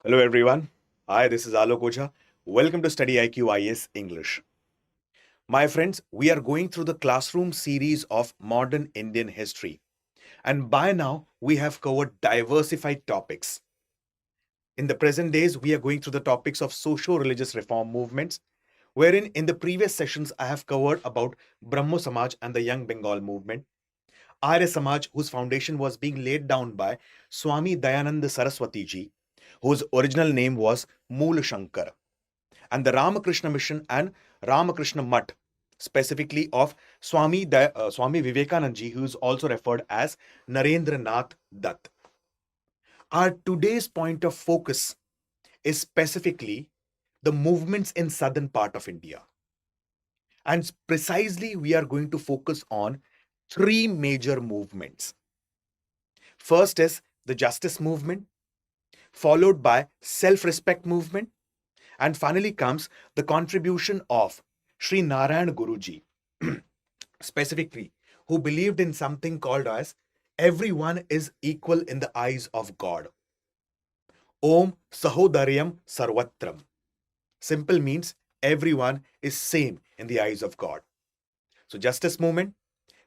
Hello everyone. Hi, this is Alok Ojha. Welcome to StudyIQ English. My friends, we are going through the classroom series of modern Indian history. And by now, we have covered diversified topics. In the present days, we are going through the topics of socio-religious reform movements, wherein in the previous sessions, I have covered about Brahmo Samaj and the Young Bengal movement, Arya Samaj, whose foundation was being laid down by Swami Dayananda Saraswati ji, whose original name was Mool Shankar, and the Ramakrishna Mission and Ramakrishna Mutt, specifically of Swami Vivekanand ji, who is also referred as Narendra Nath Dutt. Our today's point of focus is specifically the movements in southern part of India. And precisely, we are going to focus on three major movements. First is the justice movement, followed by self-respect movement, and finally comes the contribution of Sri Narayana Guruji, specifically, who believed in something called as everyone is equal in the eyes of God. Om Sahodaryam Sarvatram. Simple means everyone is same in the eyes of God. So justice movement,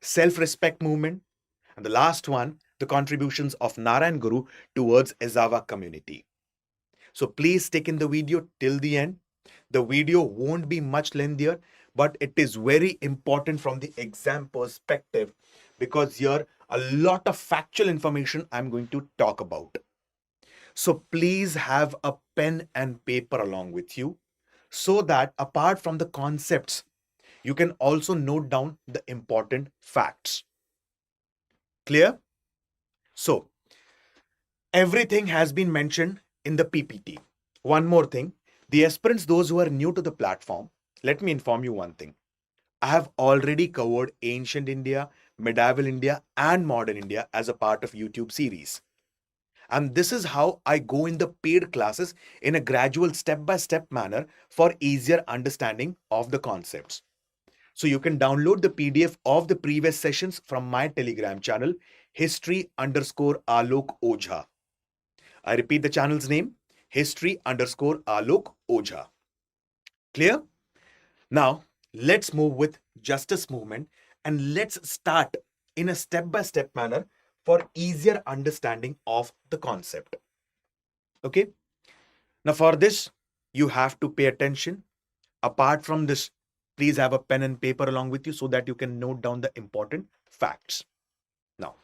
self-respect movement, and the last one, the contributions of Narayan Guru towards Ezhava community. So please take in the video till the end. The video won't be much lengthier, but it is very important from the exam perspective because here a lot of factual information I'm going to talk about. So please have a pen and paper along with you so that apart from the concepts, you can also note down the important facts. Clear? So everything has been mentioned in the PPT. One more thing, the aspirants, those who are new to the platform, let me inform you one thing. I have already covered ancient India, medieval India, and modern India as a part of YouTube series. And this is how I go in the paid classes in a gradual step-by-step manner for easier understanding of the concepts. So you can download the PDF of the previous sessions from my Telegram channel, history_Alok Ojha. I repeat the channel's name, history_Alok Ojha. Clear? Now, let's move with justice movement and let's start in a step-by-step manner for easier understanding of the concept. Okay? Now, for this, you have to pay attention. Apart from this, please have a pen and paper along with you so that you can note down the important facts. Now,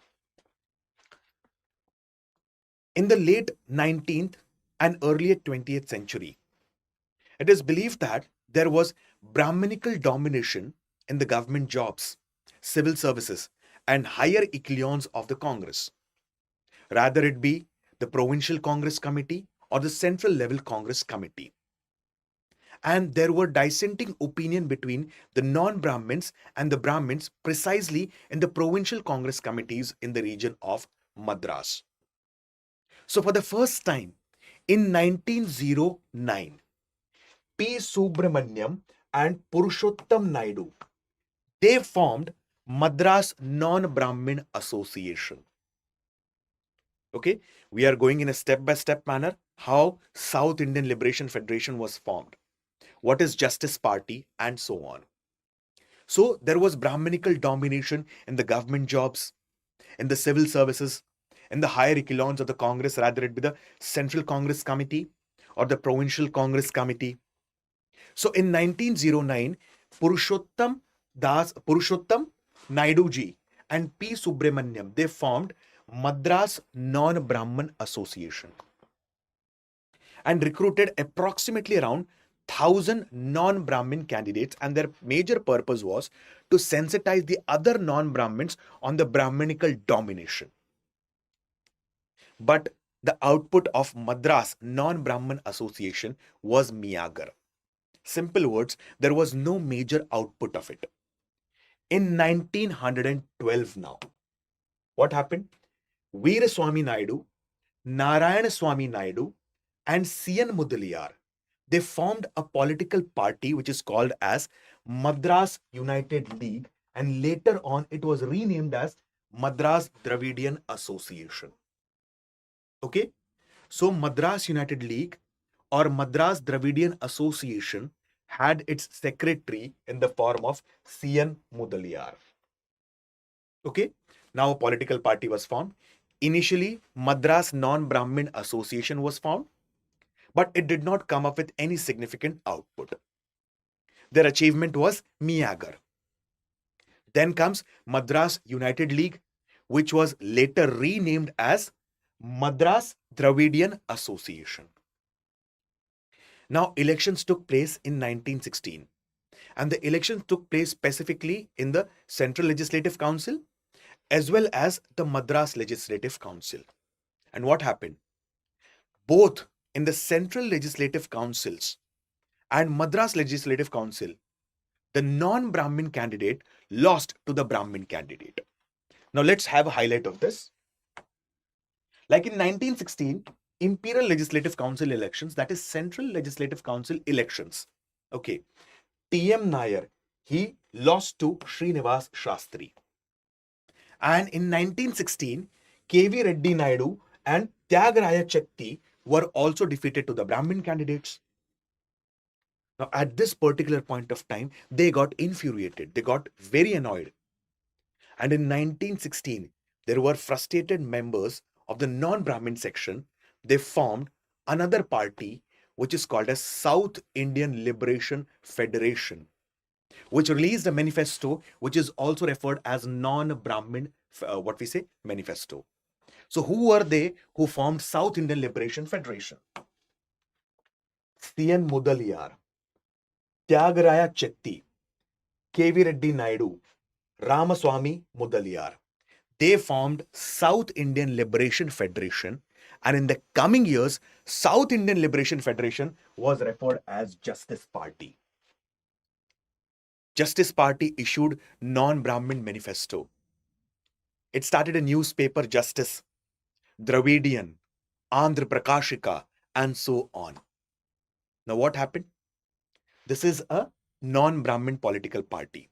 in the late 19th and earlier 20th century, it is believed that there was Brahminical domination in the government jobs, civil services, and higher echelons of the Congress. Rather it be the Provincial Congress Committee or the Central Level Congress Committee. And there were dissenting opinion between the non-Brahmins and the Brahmins precisely in the Provincial Congress Committees in the region of Madras. So for the first time in 1909, P. Subramaniam and Purushottam Naidu, they formed Madras Non-Brahmin Association. Okay, we are going in a step-by-step manner how South Indian Liberation Federation was formed, what is Justice Party, and so on. So there was Brahminical domination in the government jobs, in the civil services, in the higher echelons of the Congress, rather it be the Central Congress Committee or the Provincial Congress Committee. So in 1909, Purushottam Naidu ji and P. Subramaniam, they formed Madras Non-Brahman Association and recruited approximately around 1,000 non-Brahmin candidates, and their major purpose was to sensitize the other non-Brahmins on the Brahminical domination. But the output of Madras Non-Brahman Association was meager. Simple words, there was no major output of it. In 1912 now, what happened? Veeraswamy Naidu, Narayana Swami Naidu, and C.N. Mudaliar, they formed a political party which is called as Madras United League, and later on it was renamed as Madras Dravidian Association. Okay? So Madras United League or Madras Dravidian Association had its secretary in the form of CN Mudaliar. Okay, now a political party was formed. Initially, Madras Non-Brahmin Association was formed, but it did not come up with any significant output. Their achievement was meager. Then comes Madras United League, which was later renamed as Madras Dravidian Association. Now, elections took place in 1916, and the elections took place specifically in the Central Legislative Council as well as the Madras Legislative Council. And what happened? Both in the Central Legislative Councils and Madras Legislative Council, the non-Brahmin candidate lost to the Brahmin candidate. Now let's have a highlight of this. Like in 1916, Imperial Legislative Council elections, that is Central Legislative Council elections. Okay, T.M. Nair, he lost to Srinivas Shastri. And in 1916, K.V. Reddy Naidu and Tyagaraya Chakti were also defeated to the Brahmin candidates. Now, at this particular point of time, they got infuriated. They got very annoyed. And in 1916, there were frustrated members of the non-Brahmin section. They formed another party, which is called as South Indian Liberation Federation, which released a manifesto, which is also referred as non-Brahmin, manifesto. So who were they who formed South Indian Liberation Federation? C.N. Mudaliar, Tyagaraya Chetty, K.V. Reddy Naidu, Ramaswamy Mudaliar. They formed South Indian Liberation Federation, and in the coming years, South Indian Liberation Federation was referred as Justice Party. Justice Party issued non-Brahmin manifesto. It started a newspaper, Justice, Dravidian, Andhra Prakashika, and so on. Now what happened? This is a non-Brahmin political party.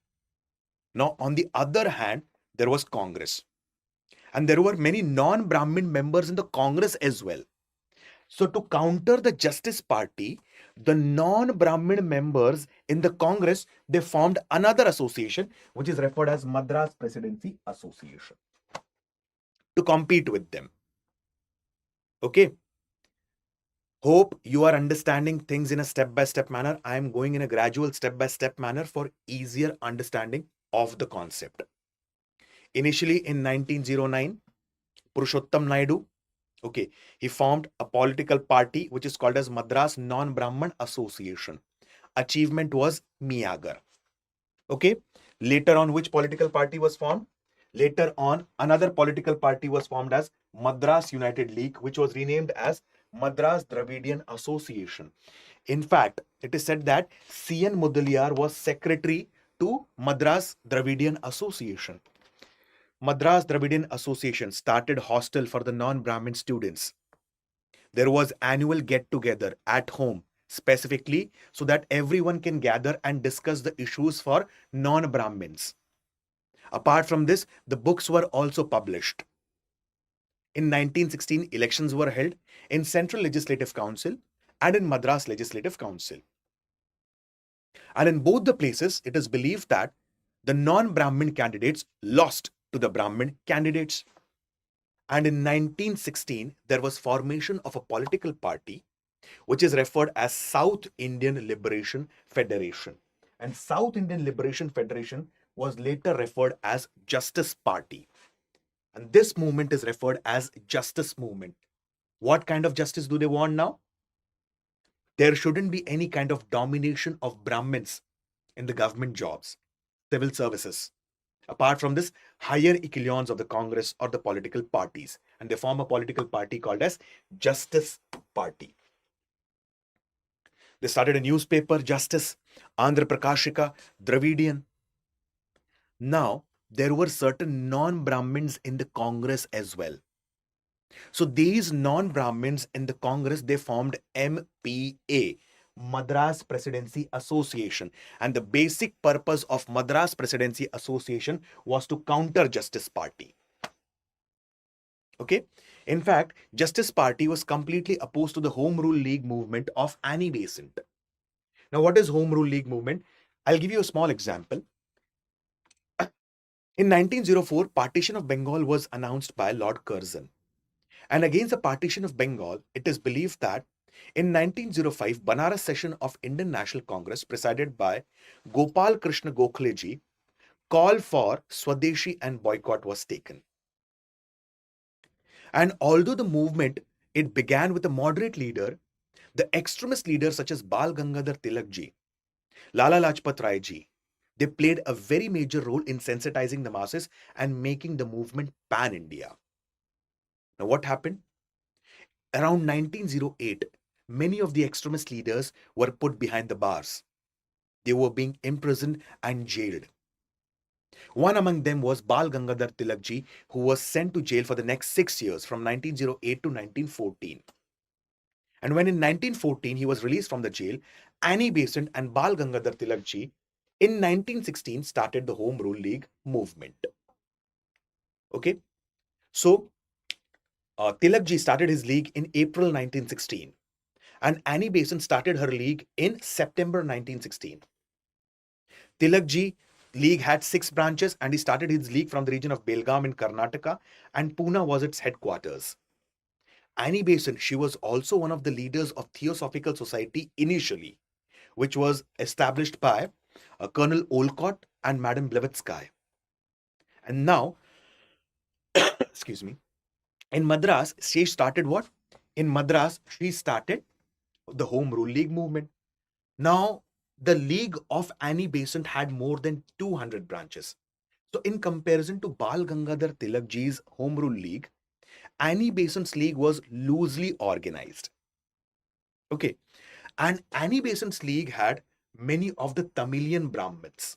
Now on the other hand, there was Congress. And there were many non-Brahmin members in the Congress as well. So to counter the Justice Party, the non-Brahmin members in the Congress, they formed another association, which is referred as Madras Presidency Association, to compete with them. Okay. Hope you are understanding things in a step-by-step manner. I am going in a gradual step-by-step manner for easier understanding of the concept. Initially in 1909, Purushottam Naidu, okay, he formed a political party which is called as Madras Non-Brahman Association. Achievement was meager. Okay, later on, which political party was formed? Later on, another political party was formed as Madras United League, which was renamed as Madras Dravidian Association. In fact, it is said that C.N. Mudaliar was secretary to Madras Dravidian Association. Madras Dravidian Association started hostel for the non-Brahmin students. There was annual get-together at home, specifically so that everyone can gather and discuss the issues for non-Brahmins. Apart from this, the books were also published. In 1916, elections were held in Central Legislative Council and in Madras Legislative Council. And in both the places, it is believed that the non-Brahmin candidates lost to the Brahmin candidates. And in 1916, there was formation of a political party which is referred as South Indian Liberation Federation. And South Indian Liberation Federation was later referred as Justice Party. And this movement is referred as Justice Movement. What kind of justice do they want now? There shouldn't be any kind of domination of Brahmins in the government jobs, civil services. Apart from this, higher echelons of the Congress or the political parties, and they form a political party called as Justice Party. They started a newspaper, Justice, Andhra Prakashika, Dravidian. Now, there were certain non-Brahmins in the Congress as well. So these non-Brahmins in the Congress, they formed MPA, Madras Presidency Association. And the basic purpose of Madras Presidency Association was to counter Justice Party. Okay. In fact, Justice Party was completely opposed to the Home Rule League movement of Annie Besant. Now, what is Home Rule League movement? I'll give you a small example. In 1904, partition of Bengal was announced by Lord Curzon. And against the partition of Bengal, it is believed that in 1905, Banaras session of Indian National Congress, presided by Gopal Krishna Gokhale ji, call for Swadeshi and boycott was taken. And although the movement, it began with a moderate leader, the extremist leaders such as Bal Gangadhar Tilak ji, Lala Lajpat Rai ji, they played a very major role in sensitizing the masses and making the movement pan-India. Now what happened? Around 1908, many of the extremist leaders were put behind the bars. They were being imprisoned and jailed. One among them was Bal Gangadhar Tilak ji, who was sent to jail for the next 6 years from 1908 to 1914. And when in 1914 he was released from the jail, Annie Besant and Bal Gangadhar Tilak ji in 1916 started the Home Rule League movement. Okay, so Tilak ji started his league in April 1916 and Annie Besant started her league in September 1916. Tilak ji league had 6 branches and he started his league from the region of Belgaum in Karnataka and Pune was its headquarters. Annie Besant, she was also one of the leaders of Theosophical Society initially, which was established by Colonel Olcott and Madame Blavatsky. And now, excuse me, in Madras, she started what? In Madras, she started the Home Rule League movement. Now, the League of Annie Besant had more than 200 branches. So, in comparison to Bal Gangadhar Tilak ji's Home Rule League, Annie Besant's league was loosely organized. Okay, and Annie Besant's league had many of the Tamilian Brahmins.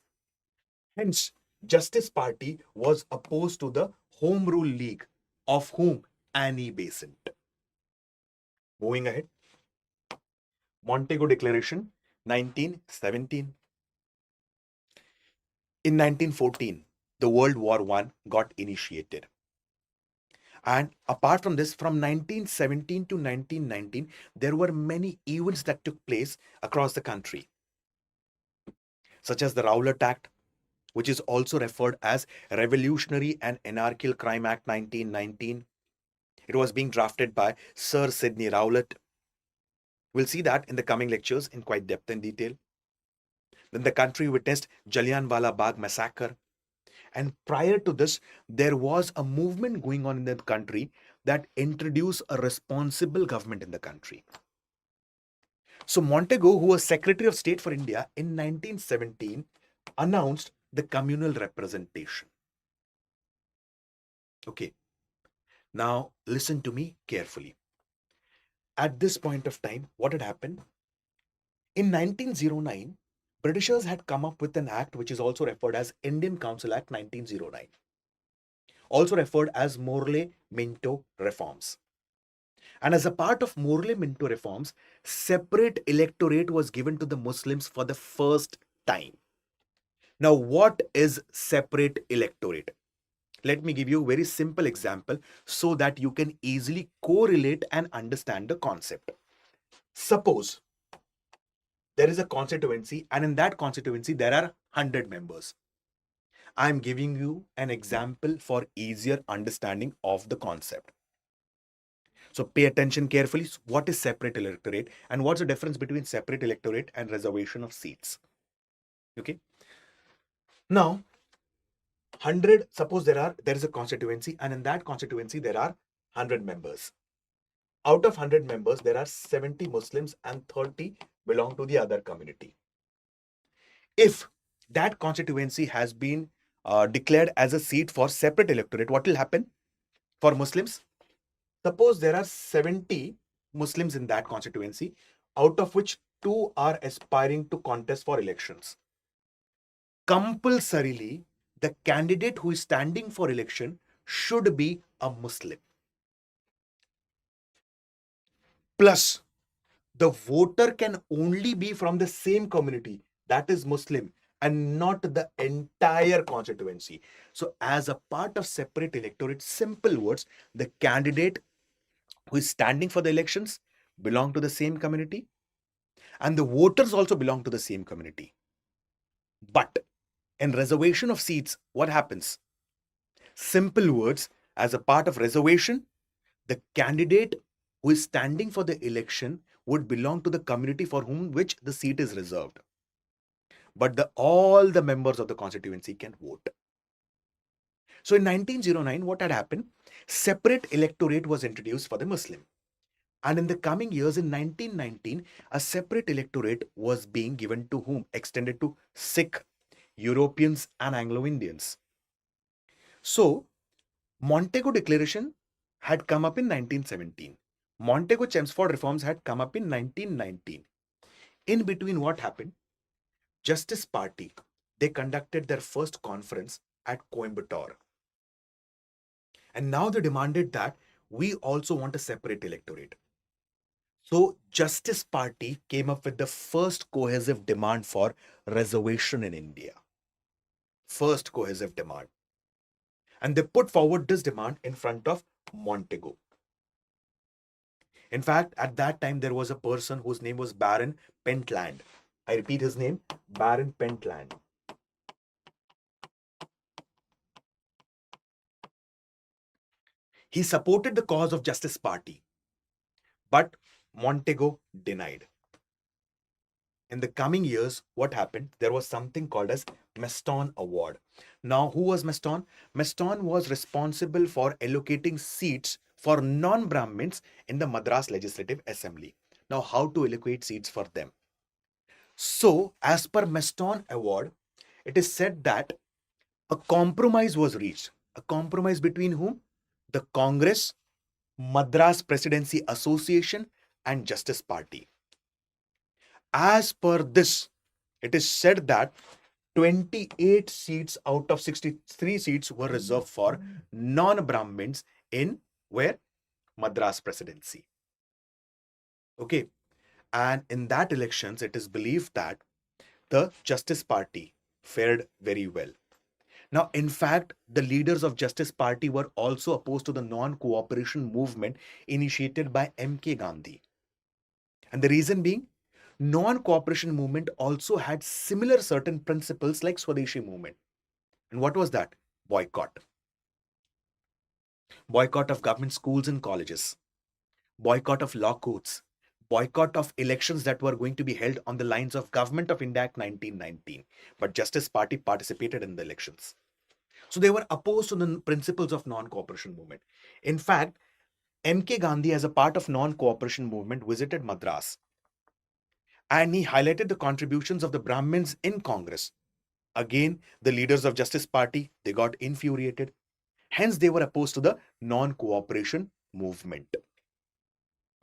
Hence, Justice Party was opposed to the Home Rule League, of whom Annie Besant. Moving ahead, Montego Declaration, 1917. In 1914, the World War I got initiated. And apart from this, from 1917 to 1919, there were many events that took place across the country, such as the Rowlatt Act, which is also referred as Revolutionary and Anarchical Crime Act 1919. It was being drafted by Sir Sidney Rowlatt. We'll see that in the coming lectures in quite depth and detail. Then the country witnessed Jallianwala Bagh massacre. And prior to this, there was a movement going on in the country that introduced a responsible government in the country. So Montego, who was Secretary of State for India in 1917, announced the communal representation. Okay, now listen to me carefully. At this point of time, what had happened? In 1909, Britishers had come up with an act which is also referred as Indian Council Act 1909, also referred as Morley-Minto reforms. And as a part of Morley-Minto reforms, separate electorate was given to the Muslims for the first time. Now, what is separate electorate? Let me give you a very simple example so that you can easily correlate and understand the concept. Suppose there is a constituency and in that constituency there are 100 members. I am giving you an example for easier understanding of the concept. So pay attention carefully. What is separate electorate and what's the difference between separate electorate and reservation of seats? Okay. Now, 100, suppose there is a constituency and in that constituency there are 100 members. Out of 100 members, there are 70 Muslims and 30 belong to the other community. If that constituency has been declared as a seat for separate electorate, what will happen for Muslims? Suppose there are 70 Muslims in that constituency, out of which 2 are aspiring to contest for elections. Compulsorily, the candidate who is standing for election should be a Muslim. Plus, the voter can only be from the same community, that is Muslim, and not the entire constituency. So, as a part of separate electorate, simple words, the candidate who is standing for the elections belong to the same community, and the voters also belong to the same community. But in reservation of seats, what happens? Simple words, as a part of reservation, the candidate who is standing for the election would belong to the community for whom which the seat is reserved. But all the members of the constituency can vote. So in 1909, what had happened? Separate electorate was introduced for the Muslim. And in the coming years, in 1919, a separate electorate was being given to whom? Extended to Sikh, Europeans, and Anglo-Indians. So Montego Declaration had come up in 1917. Montego-Chelmsford reforms had come up in 1919. In between, what happened? Justice Party, they conducted their first conference at Coimbatore. And now they demanded that we also want a separate electorate. So Justice Party came up with the first cohesive demand for reservation in India. First cohesive demand. And they put forward this demand in front of Montego. In fact, at that time, there was a person whose name was Baron Pentland. I repeat his name, Baron Pentland. He supported the cause of Justice Party, but Montego denied. In the coming years, what happened? There was something called as Meston Award. Now, who was Meston? Meston was responsible for allocating seats for non-Brahmins in the Madras Legislative Assembly. Now, how to allocate seats for them? So, as per Meston Award, it is said that a compromise was reached. A compromise between whom? The Congress, Madras Presidency Association, and Justice Party. As per this, it is said that 28 seats out of 63 seats were reserved for non-Brahmins in where? Madras Presidency. Okay. And in that elections, it is believed that the Justice Party fared very well. Now, in fact, the leaders of Justice Party were also opposed to the non-cooperation movement initiated by M.K. Gandhi. And the reason being, non-cooperation movement also had similar certain principles like Swadeshi movement. And what was that? Boycott. Boycott of government schools and colleges. Boycott of law courts. Boycott of elections that were going to be held on the lines of Government of India Act 1919. But Justice Party participated in the elections. So they were opposed to the principles of non-cooperation movement. In fact, M.K. Gandhi, as a part of non-cooperation movement, visited Madras. And he highlighted the contributions of the Brahmins in Congress. Again, the leaders of Justice Party, they got infuriated. Hence, they were opposed to the non-cooperation movement.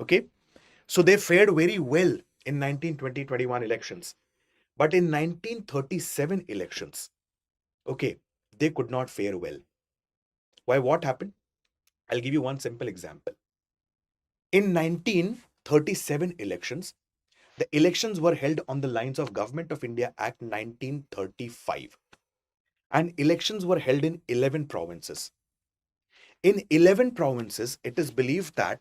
Okay, so they fared very well in 1920-21 elections. But in 1937 elections, okay, they could not fare well. Why? What happened? I'll give you one simple example. In 1937 elections, the elections were held on the lines of Government of India Act 1935. And elections were held in 11 provinces. In 11 provinces, it is believed that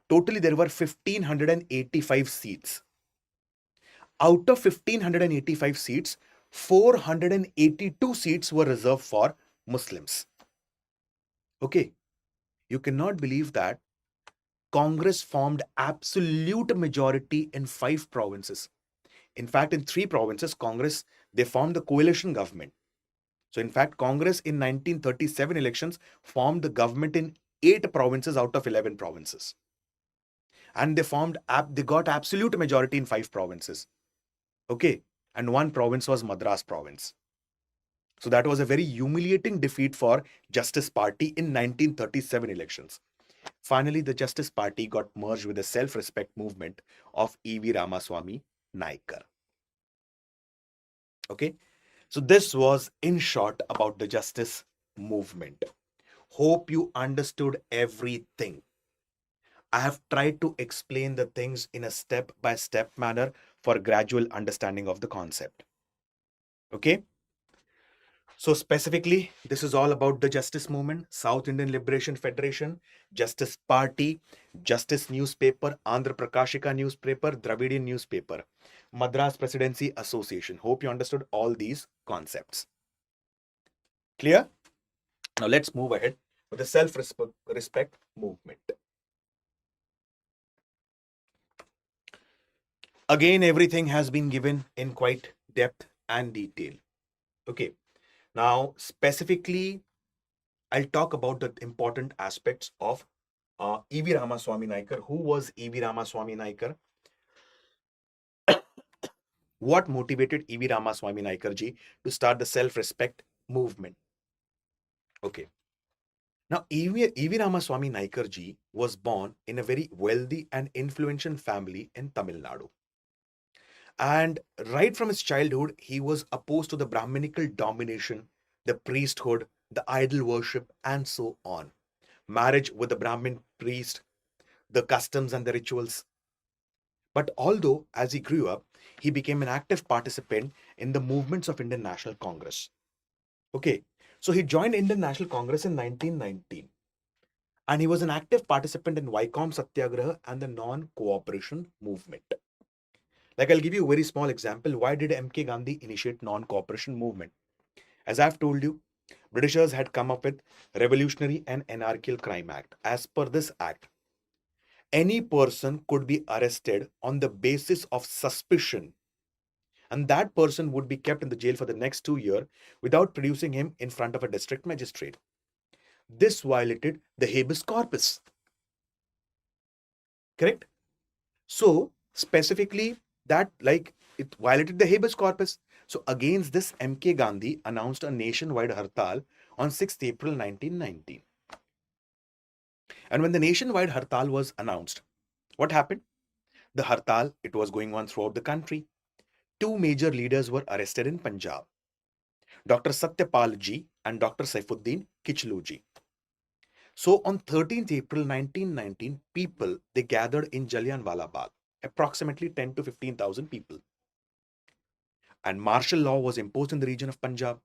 totally there were 1,585 seats. Out of 1,585 seats, 482 seats were reserved for Muslims. Okay, you cannot believe that Congress formed absolute majority in 5 provinces. In fact, in 3 provinces, Congress, they formed the coalition government. So in fact, Congress in 1937 elections formed the government in 8 provinces out of 11 provinces. And they got absolute majority in 5 provinces. Okay. And 1 province was Madras province. So that was a very humiliating defeat for Justice Party in 1937 elections. Finally, the Justice Party got merged with the self-respect movement of E.V. Ramaswamy Naikar. Okay. So this was in short about the justice movement. Hope you understood everything. I have tried to explain the things in a step-by-step manner for gradual understanding of the concept. Okay. So specifically, this is all about the Justice Movement, South Indian Liberation Federation, Justice Party, Justice Newspaper, Andhra Prakashika Newspaper, Dravidian Newspaper, Madras Presidency Association. Hope you understood all these concepts. Clear? Now let's move ahead with the self-respect movement. Again, everything has been given in quite depth and detail. Okay, now specifically, I'll talk about the important aspects of E.V. Ramaswamy Naikar. Who was E.V. Ramaswamy Naikar? What motivated E.V. Ramaswamy Naikar ji to start the self-respect movement? Okay. Now, E.V. Ramaswamy Naikar ji was born in a very wealthy and influential family in Tamil Nadu. And right from his childhood, he was opposed to the Brahminical domination, the priesthood, the idol worship, and so on. Marriage with the Brahmin priest, the customs and the rituals. But although, as he grew up, he became an active participant in the movements of Indian National Congress. Okay, so he joined Indian National Congress in 1919. And he was an active participant in Vaikom Satyagraha and the non-cooperation movement. Like I'll give you a very small example. Why did M.K. Gandhi initiate non-cooperation movement? As I've told you, Britishers had come up with Revolutionary and Anarchical Crime Act. As per this act, any person could be arrested on the basis of suspicion, and that person would be kept in the jail for the next 2 years without producing him in front of a district magistrate. This violated the habeas corpus. Correct? So, specifically, that like it violated the habeas corpus. So, against this, M.K. Gandhi announced a nationwide hartal on 6th April 1919. And when the nationwide hartal was announced, what happened? The hartal, it was going on throughout the country. Two major leaders were arrested in Punjab, Dr. Satyapal ji and Dr. Saifuddin Kichlu ji. So on 13th April 1919, people, they gathered in Jallianwala Bagh, approximately 10 to 15,000 people. And martial law was imposed in the region of Punjab.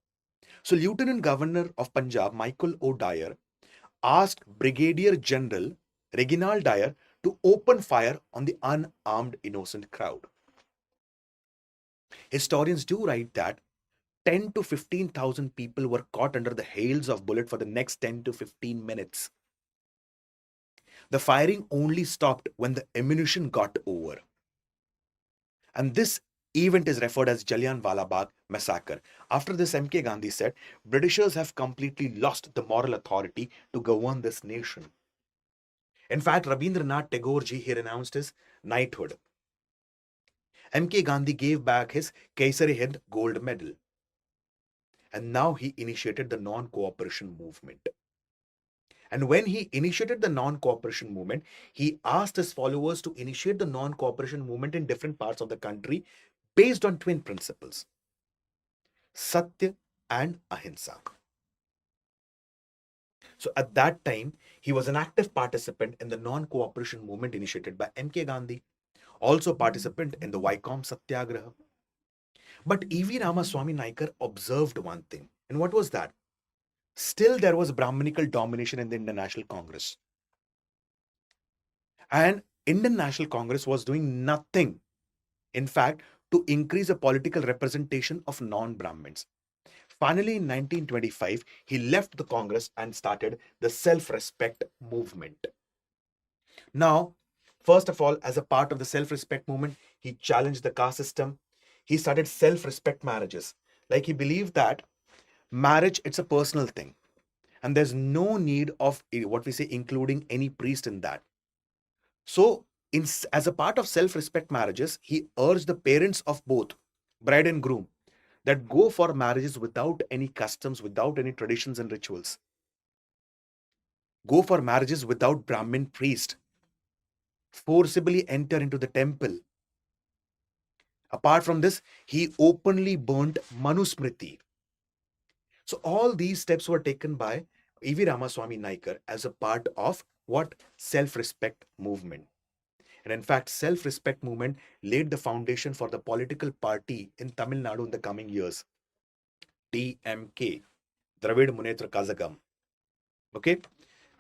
So Lieutenant Governor of Punjab, Michael O'Dyer, asked Brigadier General Reginald Dyer to open fire on the unarmed innocent crowd. Historians do write that 10 to 15,000 people were caught under the hails of bullets for the next 10 to 15 minutes. The firing only stopped when the ammunition got over. And this event is referred as Jallianwala Bagh massacre. After this, M.K. Gandhi said, Britishers have completely lost the moral authority to govern this nation. In fact, Rabindranath Tagore ji, he renounced his knighthood. M.K. Gandhi gave back his Kaisari-Hind gold medal. And now he initiated the non-cooperation movement. And when he initiated the non-cooperation movement, he asked his followers to initiate the non-cooperation movement in different parts of the country based on twin principles, Satya and Ahimsa. So at that time, he was an active participant in the non-cooperation movement initiated by M.K. Gandhi, also participant in the Vaikom Satyagraha. But E.V. Ramaswamy Naikar observed one thing. And what was that? Still, there was Brahminical domination in the Indian National Congress. And Indian National Congress was doing nothing, in fact, to increase the political representation of non-Brahmins. Finally, in 1925, he left the Congress and started the self-respect movement. Now, first of all, as a part of the self-respect movement, he challenged the caste system. He started self-respect marriages. Like he believed that marriage, it's a personal thing. And there's no need of what we say, including any priest in that. So, as a part of self-respect marriages, he urged the parents of both bride and groom that go for marriages without any customs, without any traditions and rituals. Go for marriages without Brahmin priest. Forcibly enter into the temple. Apart from this, he openly burnt Manusmriti. So all these steps were taken by E.V. Ramaswamy Naikar as a part of what? Self-respect movement. And in fact, self-respect movement laid the foundation for the political party in Tamil Nadu in the coming years. DMK, Dravid Munnetra Kazhagam. Okay.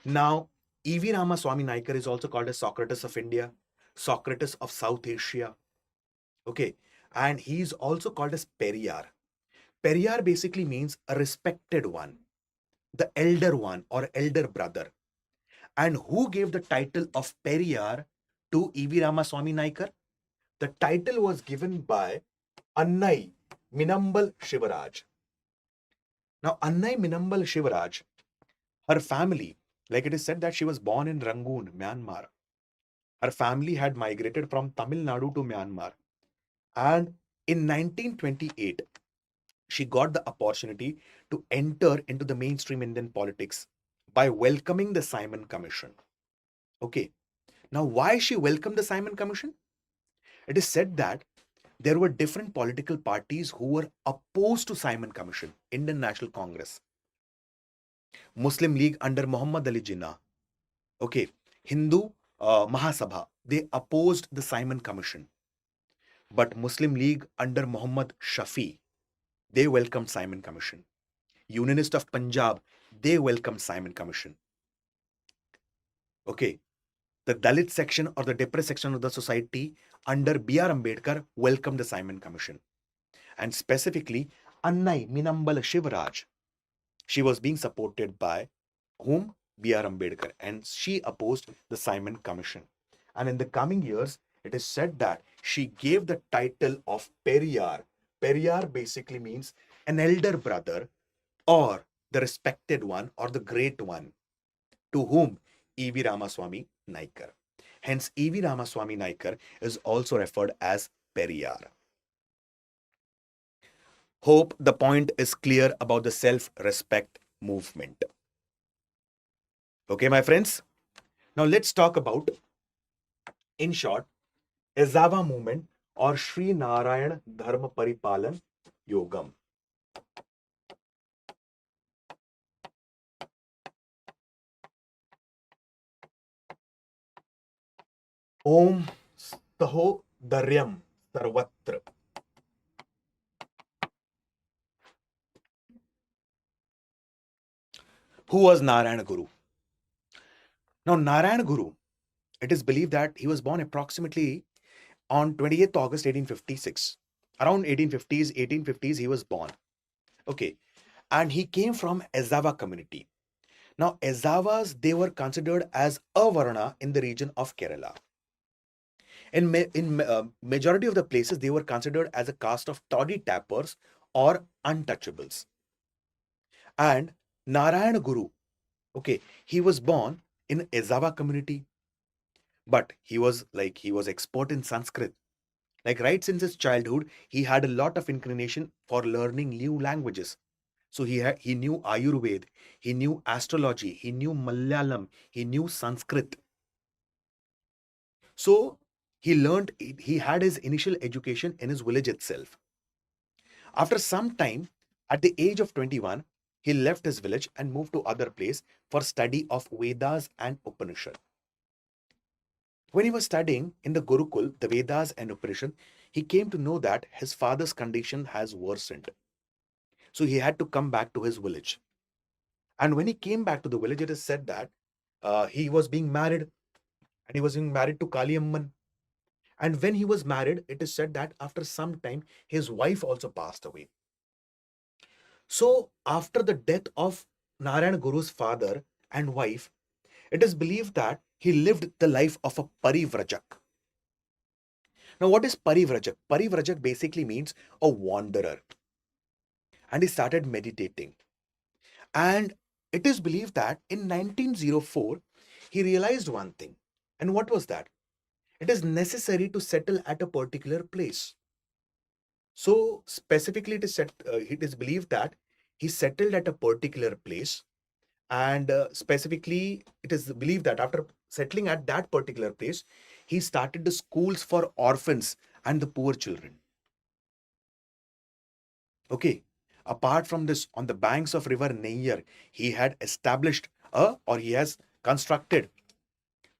Now, E.V. Ramaswamy Naikar is also called as Socrates of India, Socrates of South Asia. Okay. And he is also called as Periyar. Periyar basically means a respected one, the elder one or elder brother. And who gave the title of Periyar to E.V. Ramaswamy Naikar? The title was given by Annai Minambal Shivaraj. Now, Annai Minambal Shivaraj, her family, like it is said that she was born in Rangoon, Myanmar. Her family had migrated from Tamil Nadu to Myanmar. And in 1928, she got the opportunity to enter into the mainstream Indian politics by welcoming the Simon Commission. Okay. Now, why she welcomed the Simon Commission? It is said that there were different political parties who were opposed to Simon Commission, Indian National Congress, Muslim League under Muhammad Ali Jinnah, okay, Hindu Mahasabha, they opposed the Simon Commission. But Muslim League under Muhammad Shafi, they welcomed Simon Commission. Unionist of Punjab, they welcomed Simon Commission. Okay, the Dalit section or the depressed section of the society under B.R. Ambedkar welcomed the Simon Commission. And specifically, Annai Minambala Shivaraj, she was being supported by whom? B.R. Ambedkar. And she opposed the Simon Commission. And in the coming years, it is said that she gave the title of Periyar. Periyar basically means an elder brother or the respected one or the great one. To whom? E.V. Ramaswamy Naikar. Hence, E.V. Ramaswamy Naikar is also referred as Periyar. Hope the point is clear about the self-respect movement. Okay, my friends? Now let's talk about, in short, Ezhava movement or Sri Narayana Dharma Paripalan Yogam. Om Staho Daryam Sarvatra. Who was Narayana Guru? Now, Narayana Guru, it is believed that he was born approximately on 28th August 1856. Around 1850s he was born. Okay. And he came from Ezhava community. Now, Ezhavas, they were considered as a Varna in the region of Kerala. In majority of the places, they were considered as a caste of toddy tappers or untouchables. And Narayana Guru, okay, he was born in Ezhava community, but he was expert in Sanskrit. Like right since his childhood, he had a lot of inclination for learning new languages. So he knew Ayurveda, he knew astrology, he knew Malayalam, he knew Sanskrit. So he had his initial education in his village itself. After some time, at the age of 21, he left his village and moved to other place for study of Vedas and Upanishad. When he was studying in the Gurukul, the Vedas and Upanishad, he came to know that his father's condition has worsened. So he had to come back to his village. And when he came back to the village, it is said that he was being married, and he was being married to Kaliamman. And when he was married, it is said that after some time, his wife also passed away. So after the death of Narayana Guru's father and wife, it is believed that he lived the life of a parivrajak. Now, what is parivrajak? Parivrajak basically means a wanderer. And he started meditating. And it is believed that in 1904, he realized one thing. And what was that? It is necessary to settle at a particular place. So specifically, it is believed that he settled at a particular place. And specifically, it is believed that after settling at that particular place, he started the schools for orphans and the poor children. Okay. Apart from this, on the banks of river Neyyar, he had established he has constructed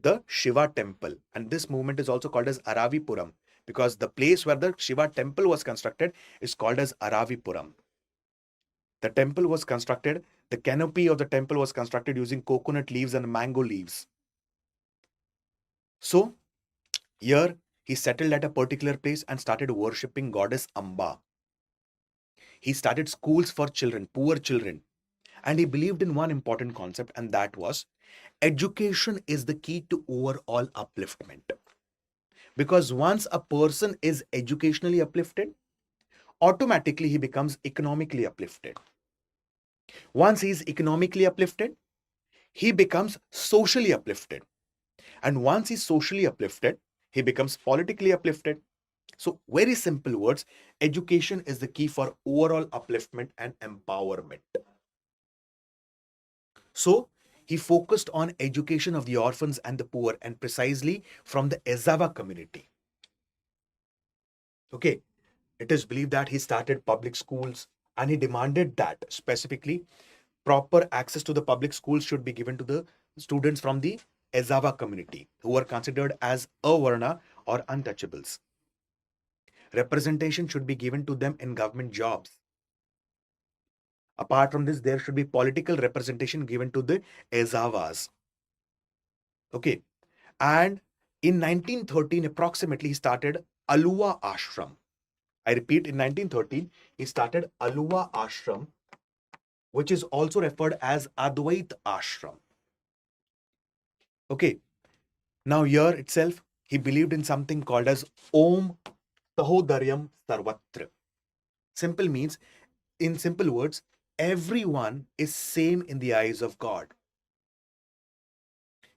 the Shiva temple. And this movement is also called as Aravipuram, because the place where the Shiva temple was constructed is called as Aravipuram. The temple was constructed, the canopy of the temple was constructed using coconut leaves and mango leaves. So here he settled at a particular place and started worshipping goddess Amba. He started schools for children, poor children. And he believed in one important concept, and that was education is the key to overall upliftment. Because once a person is educationally uplifted, automatically he becomes economically uplifted. Once he is economically uplifted, he becomes socially uplifted. And once he's socially uplifted, he becomes politically uplifted. So, very simple words, education is the key for overall upliftment and empowerment. So, he focused on education of the orphans and the poor, and precisely from the Ezhava community. Okay, it is believed that he started public schools and he demanded that specifically proper access to the public schools should be given to the students from the Ezhava community who were considered as avarna or untouchables. Representation should be given to them in government jobs. Apart from this, there should be political representation given to the Ezhavas. Okay. And in 1913, approximately, he started Aluva Ashram. I repeat, in 1913, he started Aluva Ashram, which is also referred as Advait Ashram. Okay. Now here itself, he believed in something called as Om Sahodaryam Sarvatra. Simple means, in simple words, everyone is same in the eyes of God.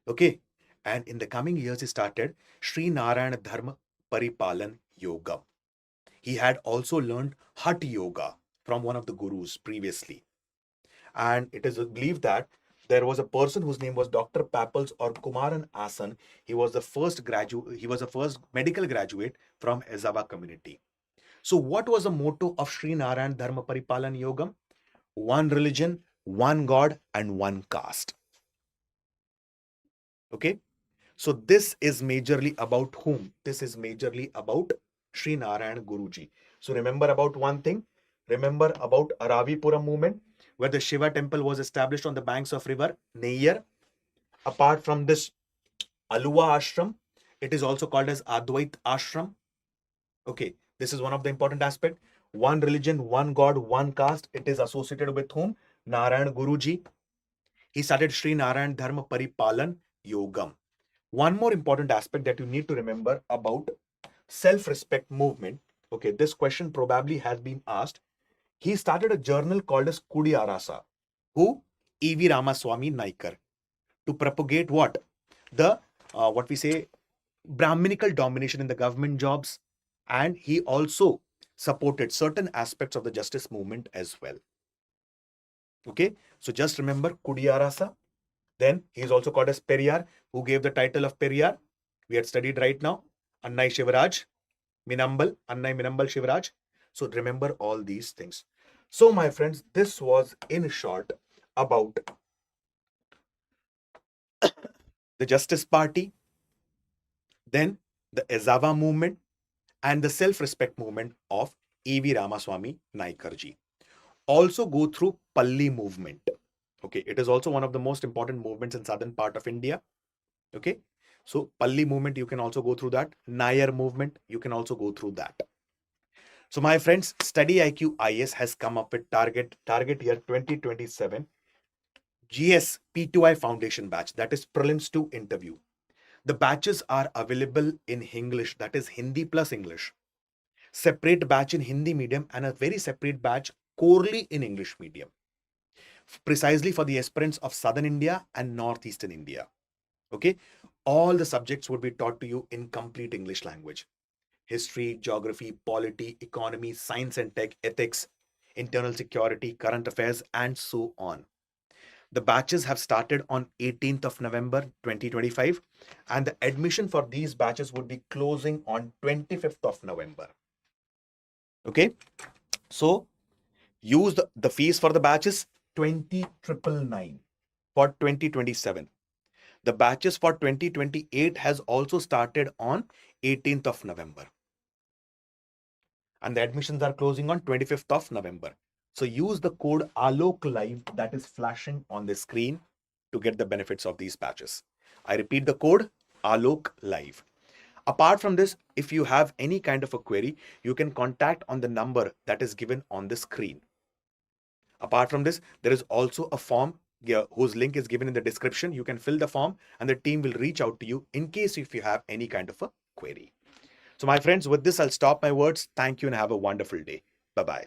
Okay. And in the coming years, he started Sri Narayana Dharma Paripalan Yoga. He had also learned Hatha Yoga from one of the gurus previously. And it is believed that there was a person whose name was Dr. Papals or Kumaran Asan. He was the first medical graduate from Ezhava community. So what was the motto of Sri Narayana Dharma Paripalan Yogam? One religion, one God, and one caste. Okay. So this is majorly about whom? This is majorly about Sri Narayana Guruji. So remember about one thing. Remember about Aravipuram movement, where the Shiva temple was established on the banks of river Neyyar. Apart from this Aluva ashram, it is also called as Advait ashram. Okay, this is one of the important aspect. One religion, one God, one caste. It is associated with whom? Narayana Guruji. He started Sri Narayana Dharma Paripalan Yogam. One more important aspect that you need to remember about self-respect movement. Okay, this question probably has been asked. He started a journal called as Kudiyarasa. Who? E.V. Ramaswamy Naikar. To propagate what? The, what we say, Brahminical domination in the government jobs. And he also supported certain aspects of the justice movement as well. Okay, so just remember Kudiyarasa. Then he is also called as Periyar, who gave the title of Periyar. We had studied right now. Annai Shivaraj, Minambal, Annai Minambal Shivaraj. So remember all these things. So my friends, this was in short about the Justice Party, then the Ezhava movement, and the self-respect movement of E.V. Ramaswamy Naikarji. Also go through Palli movement. Okay, it is also one of the most important movements in southern part of India. Okay, so Palli movement, you can also go through that. Nayar movement, you can also go through that. So my friends, StudyIQ IS has come up with target year 2027 GS P2I Foundation batch, that is Prelims to interview. The batches are available in English, that is Hindi plus English. Separate batch in Hindi medium and a very separate batch corely in English medium. Precisely for the aspirants of Southern India and Northeastern India. Okay, all the subjects would be taught to you in complete English language. History, geography, polity, economy, science and tech, ethics, internal security, current affairs, and so on. The batches have started on 18th of November 2025, and the admission for these batches would be closing on 25th of November. Okay, so use the fees for the batches 20,999 for 2027. The batches for 2028 has also started on 18th of November. And the admissions are closing on 25th of November. So use the code Alok Live that is flashing on the screen to get the benefits of these patches. I repeat the code Alok Live. Apart from this, if you have any kind of a query, you can contact on the number that is given on the screen. Apart from this, there is also a form whose link is given in the description. You can fill the form and the team will reach out to you in case if you have any kind of a query. So my friends, with this, I'll stop my words. Thank you and have a wonderful day. Bye-bye.